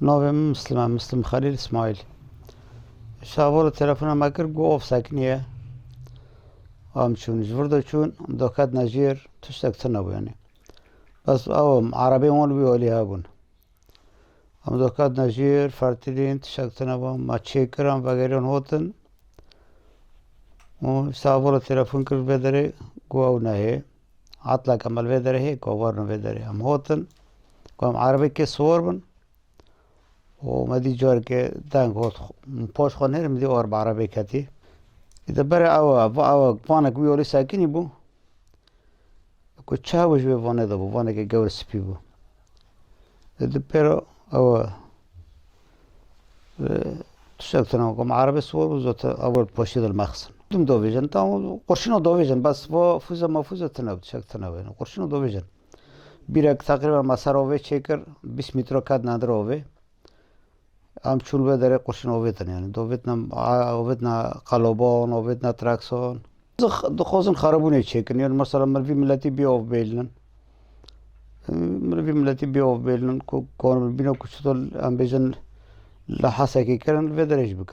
نوم مسلم خليل اسماعيل. شاور تلفون ماكر قوف ساكنية شون جبردو شون دوكاد نجير تشتك تنبو يعني بس او عربي مول بيولي هابون دوكاد نجير فارتلين تشتك تنبو ما تشيكران وغيرون هوتن شاور تلفون كر بدري قوو نهي عطلا كمال بدري هي قوارن بدري هم هوتن قوم عربي كي صوربن ومدي جور كي دانك هوت بوش خونير مدي اور بعربي كتي إذا برا أو فانك بيولي ساكني بو كتشاوش بفانا دبو فانا كي جور سبيبو إذا برا أو تشتغلنا كم عربي صور وزوت أول بوشيد المخزن دم دوفيجن تام قرشنا دوفيجن بس فوزا ما فوزا تناو تشتغلنا وين قرشنا دوفيجن بيرك تقريبا مساروي شكر 20 متر كاد نادروي ام چول بدره قرشن اوبتن يعني دوبتنا اوبتنا قلوبان اوبتنا تراكسون دخوزن خرابونه چيكن يعني مثلا ملفي ملتي بي اوف بيلن ملفي ملتي بي اوف بيلن كون بينو كشتول ام بيجن لحاسه كي كرن بدرج بك